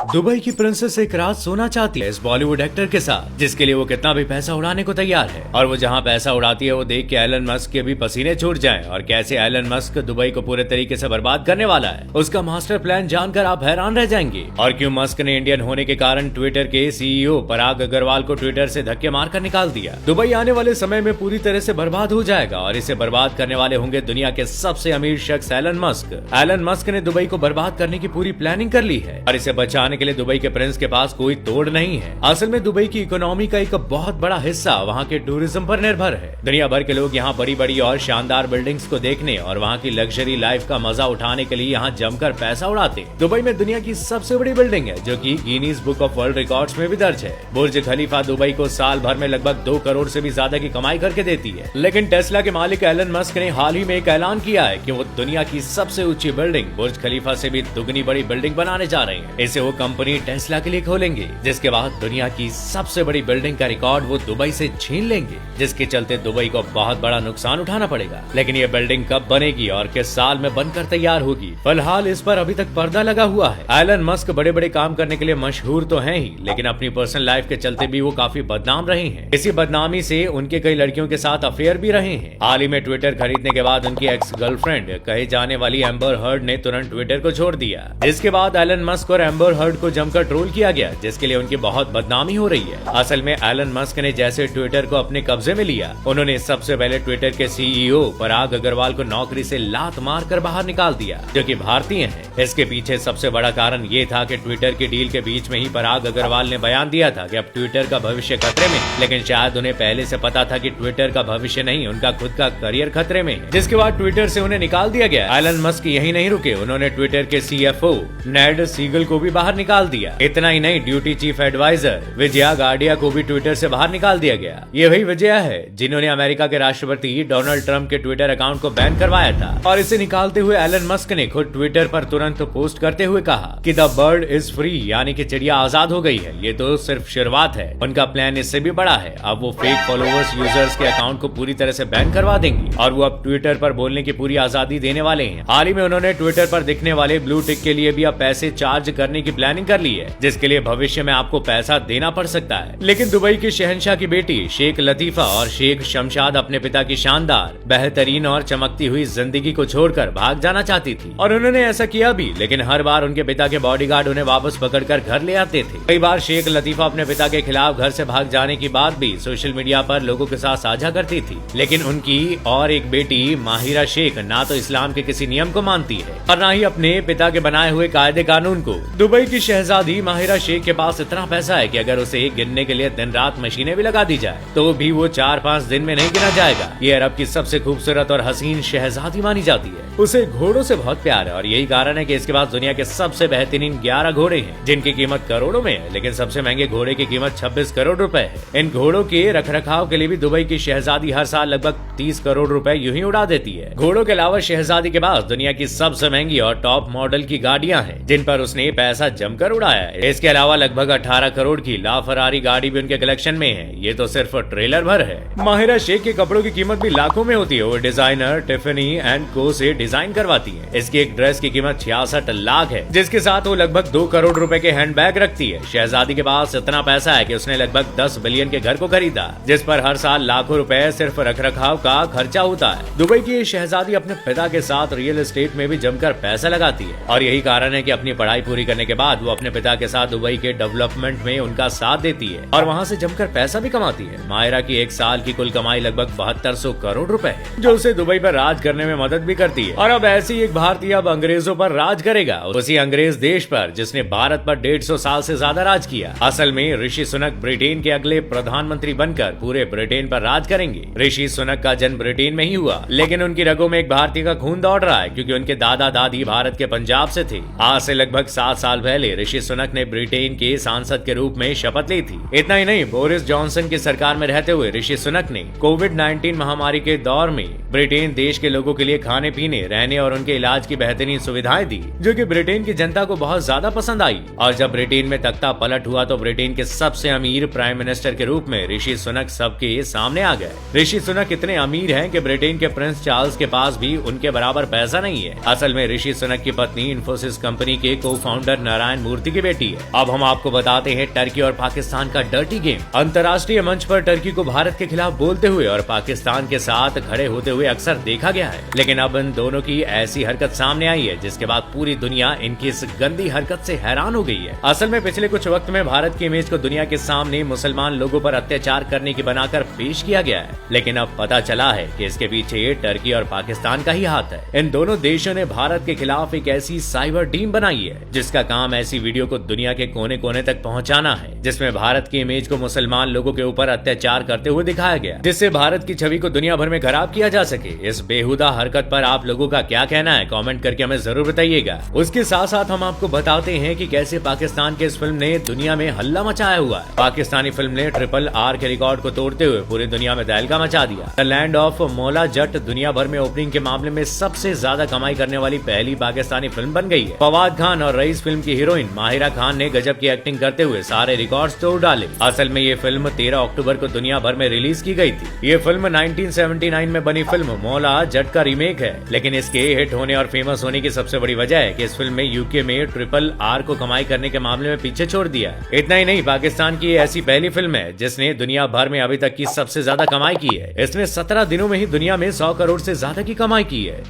Dubai की princess एक रात सोना चाहती है इस बॉलीवुड एक्टर के साथ, जिसके लिए वो कितना भी पैसा उड़ाने को तैयार है। और वो जहाँ पैसा उड़ाती है वो देख के एलन मस्क के भी पसीने छूट जाएं और कैसे एलन मस्क दुबई को पूरे तरीके से बर्बाद करने वाला है, उसका मास्टर प्लान जानकर आप हैरान रह जाएंगे। और क्यों मस्क ने इंडियन होने के कारण ट्विटर के सीईओ पराग अग्रवाल को ट्विटर से धक्के मारकर निकाल दिया। दुबई आने वाले समय में पूरी तरह से बर्बाद हो जाएगा और इसे बर्बाद करने वाले होंगे दुनिया के सबसे अमीर शख्स एलन मस्क। एलन मस्क ने दुबई को बर्बाद करने की पूरी प्लानिंग कर ली है और इसे बचाने के लिए दुबई के प्रिंस के पास कोई तोड़ नहीं है। असल में दुबई की इकोनॉमी का एक बहुत बड़ा हिस्सा वहाँ के टूरिज्म पर निर्भर है। दुनिया भर के लोग यहाँ बड़ी बड़ी और शानदार बिल्डिंग्स को देखने और वहाँ की लग्जरी लाइफ का मजा उठाने के लिए यहाँ जमकर पैसा उड़ाते। दुबई में दुनिया की सबसे बड़ी बिल्डिंग है जो कि Guinness book of world records में भी दर्ज है। बुर्ज खलीफा दुबई को साल भर में लगभग 2 करोड़ से भी ज्यादा की कमाई करके देती है। लेकिन टेस्ला के मालिक एलन मस्क ने हाल ही में एक ऐलान किया है कि वो दुनिया की सबसे ऊंची बिल्डिंग बुर्ज खलीफा से भी दुगनी बड़ी बिल्डिंग बनाने जा रहे हैं। इसे वो कंपनी टेस्ला के लिए खोलेंगे, जिसके बाद दुनिया की सबसे बड़ी बिल्डिंग का रिकॉर्ड वो दुबई से छीन लेंगे, जिसके चलते दुबई को बहुत बड़ा नुकसान उठाना पड़ेगा। लेकिन ये बिल्डिंग कब बनेगी और किस साल में बनकर तैयार होगी, फिलहाल इस पर अभी तक पर्दा लगा हुआ है। एलन मस्क बड़े बड़े काम करने के लिए मशहूर तो हैं ही, लेकिन अपनी पर्सनल लाइफ के चलते भी वो काफी बदनाम रहे हैं। इसी बदनामी से उनके कई लड़कियों के साथ अफेयर भी रहे हैं। हाल ही में ट्विटर खरीदने के बाद उनकी एक्स गर्लफ्रेंड कहे जाने वाली एम्बर हर्ड ने तुरंत ट्विटर को छोड़ दिया, जिसके बाद एलन मस्क और एम्बर हर्ड को जमकर ट्रोल किया गया, जिसके लिए उनकी बहुत बदनामी हो रही है। असल में एलन मस्क ने जैसे ट्विटर को अपने कब्जे में लिया, उन्होंने सबसे पहले ट्विटर के सीईओ पराग अग्रवाल को नौकरी से लात मार कर बाहर निकाल दिया, जो कि भारतीय हैं। इसके पीछे सबसे बड़ा कारण ये था कि ट्विटर की डील के बीच में ही पराग अग्रवाल ने बयान दिया था कि अब ट्विटर का भविष्य खतरे में, लेकिन शायद उन्हें पहले से पता था कि ट्विटर का भविष्य नहीं, उनका खुद का करियर खतरे में है, जिसके बाद ट्विटर से उन्हें निकाल दिया गया। एलन मस्क यही नहीं रुके, उन्होंने ट्विटर के सीएफओ नेड सीगल को भी बाहर निकाल दिया। इतना ही नहीं, ड्यूटी चीफ एडवाइजर विजया गार्डिया को भी ट्विटर से बाहर निकाल दिया गया। ये वही विजया है जिन्होंने अमेरिका के राष्ट्रपति डोनाल्ड ट्रंप के ट्विटर अकाउंट को बैन करवाया था। और इसे निकालते हुए एलन मस्क ने खुद ट्विटर पर तुरंत पोस्ट करते हुए कहा कि द बर्ड इज फ्री, यानी कि चिड़िया आजाद हो गई है। ये तो सिर्फ शुरुआत है, उनका प्लान इससे भी बड़ा है। अब वो फेक फॉलोअर्स यूजर्स के अकाउंट को पूरी तरह से बैन करवा देंगी और वो अब ट्विटर पर बोलने की पूरी आजादी देने वाले हैं। हाल ही में उन्होंने ट्विटर पर दिखने वाले ब्लू टिक के लिए भी अब पैसे चार्ज करने की प्लानिंग कर ली है, जिसके लिए भविष्य में आपको पैसा देना पड़ सकता है। लेकिन दुबई के शहंशाह की बेटी शेख लतीफा और शेख शमशाद अपने पिता की शानदार, बेहतरीन और चमकती हुई जिंदगी को छोड़कर भाग जाना चाहती थी और उन्होंने ऐसा किया भी, लेकिन हर बार उनके पिता के बॉडीगार्ड उन्हें वापस पकड़कर घर ले आते थे। कई बार शेख लतीफा अपने पिता के खिलाफ घर से भाग जाने की बात भी सोशल मीडिया पर लोगों के साथ साझा करती थी। लेकिन उनकी और एक बेटी माहिरा शेख ना तो इस्लाम के किसी नियम को मानती है और ना ही अपने पिता के बनाए हुए कायदे कानून को। दुबई की शहजादी माहिरा शेख के पास इतना पैसा है कि अगर उसे गिनने के लिए दिन रात मशीनें भी लगा दी जाए तो भी वो 4-5 दिन में नहीं गिना जाएगा। ये अरब की सबसे खूबसूरत और हसीन शहजादी मानी जाती है। उसे घोड़ों से बहुत प्यार है और यही कारण है कि इसके पास दुनिया के सबसे बेहतरीन 11 घोड़े हैं, जिनकी कीमत करोड़ों में है। लेकिन सबसे महंगे घोड़े की कीमत 26 करोड़ रुपए है। इन घोड़ों के रखरखाव के लिए भी दुबई की शहजादी हर साल लगभग 30 करोड़ रुपए यूं ही उड़ा देती है। घोड़ों के अलावा शहजादी के पास दुनिया की सबसे महंगी और टॉप मॉडल की गाड़ियां हैं, जिन पर उसने पैसा जमकर उड़ाया है। इसके अलावा लगभग 18 करोड़ की ला फरारी गाड़ी भी उनके कलेक्शन में है। ये तो सिर्फ ट्रेलर भर है। माहिरा शेख के कपड़ों की कीमत भी लाखों में होती है। वो डिजाइनर टिफनी एंड को से डिजाइन करवाती है। इसकी एक ड्रेस की कीमत 66 लाख है, जिसके साथ वो लगभग 2 करोड़ रुपए के हैंडबैग रखती है। शहजादी के पास इतना पैसा है कि उसने लगभग 10 बिलियन के घर को खरीदा, जिस पर हर साल लाखों रुपए सिर्फ रखरखाव का खर्चा होता है। दुबई की ये शहजादी अपने पिता के साथ रियल एस्टेट में भी जमकर पैसा लगाती है और यही कारण है कि अपनी पढ़ाई पूरी करने के बाद वो अपने पिता के साथ दुबई के डेवलपमेंट में उनका साथ देती है और वहाँ से जमकर पैसा भी कमाती है। माहिरा की एक साल की कुल कमाई लगभग 7200 करोड़ रुपए है, जो उसे दुबई पर राज करने में मदद भी करती है। और अब ऐसी एक भारतीय अब अंग्रेजों पर राज करेगा, उसी अंग्रेज देश पर जिसने भारत पर 150 साल से ज्यादा राज किया। असल में ऋषि सुनक ब्रिटेन के अगले प्रधानमंत्री बनकर पूरे ब्रिटेन पर राज करेंगे। ऋषि सुनक का जन्म ब्रिटेन में ही हुआ, लेकिन उनकी रगों में एक भारतीय का खून दौड़ रहा है, क्योंकि उनके दादा दादी भारत के पंजाब से थे। आज से लगभग 7 साल पहले ऋषि सुनक ने ब्रिटेन के सांसद के रूप में शपथ ली थी। इतना ही नहीं, बोरिस जॉनसन की सरकार में रहते हुए ऋषि सुनक ने कोविड-19 महामारी के दौर में ब्रिटेन देश के लोगों के लिए खाने पीने, रहने और उनके इलाज की बेहतरीन सुविधाएं दी, जो कि ब्रिटेन की जनता को बहुत ज्यादा पसंद आई। और जब ब्रिटेन में तख्ता पलट हुआ तो ब्रिटेन के सबसे अमीर प्राइम मिनिस्टर के रूप में ऋषि सुनक सबके सामने आ गए। ऋषि सुनक इतने अमीर हैं कि ब्रिटेन के प्रिंस चार्ल्स के पास भी उनके बराबर पैसा नहीं है। असल में ऋषि सुनक की पत्नी इंफोसिस कंपनी के को फाउंडर नारायण नारायण मूर्ति की बेटी है। अब हम आपको बताते हैं टर्की और पाकिस्तान का डर्टी गेम। अंतर्राष्ट्रीय मंच पर टर्की को भारत के खिलाफ बोलते हुए और पाकिस्तान के साथ खड़े होते हुए अक्सर देखा गया है, लेकिन अब इन दोनों की ऐसी हरकत सामने आई है जिसके बाद पूरी दुनिया इनकी इस गंदी हरकत से हैरान हो गई है। असल में पिछले कुछ वक्त में भारत की इमेज को दुनिया के सामने मुसलमान लोगों पर अत्याचार करने की बनाकर पेश किया गया है, लेकिन अब पता चला है कि इसके पीछे टर्की और पाकिस्तान का ही हाथ है। इन दोनों देशों ने भारत के खिलाफ एक ऐसी साइबर टीम बनाई है जिसका काम ऐसी वीडियो को दुनिया के कोने कोने तक पहुंचाना है जिसमें भारत की इमेज को मुसलमान लोगों के ऊपर अत्याचार करते हुए दिखाया गया, जिससे भारत की छवि को दुनिया भर में खराब किया जा सके। इस बेहुदा हरकत पर आप लोगों का क्या कहना है, कमेंट करके हमें जरूर बताइएगा। उसके साथ साथ हम आपको बताते हैं कि कैसे पाकिस्तान के इस फिल्म ने दुनिया में हल्ला मचाया हुआ है। पाकिस्तानी फिल्म ने RRR के रिकॉर्ड को तोड़ते हुए पूरी दुनिया में तहलका मचा दिया। The land of Maula Jatt दुनिया भर में ओपनिंग के मामले में सबसे ज्यादा कमाई करने वाली पहली पाकिस्तानी फिल्म बन गई है। फवाद खान और रईस फिल्म की हीरोइन माहिरा खान ने गजब की एक्टिंग करते हुए सारे रिकॉर्ड्स तोड़ डाले। असल में ये फिल्म 13 अक्टूबर को दुनिया भर में रिलीज की गई थी। ये फिल्म 1979 में बनी फिल्म मौला जट का रीमेक है, लेकिन इसके हिट होने और फेमस होने की सबसे बड़ी वजह है कि इस फिल्म में यूके में RRR को कमाई करने के मामले में पीछे छोड़ दिया है। इतना ही नहीं, पाकिस्तान की ऐसी पहली फिल्म है जिसने दुनिया भर में अभी तक की सबसे ज्यादा कमाई की है। इसने 17 दिनों में ही दुनिया में 100 करोड़ से ज्यादा की कमाई की है।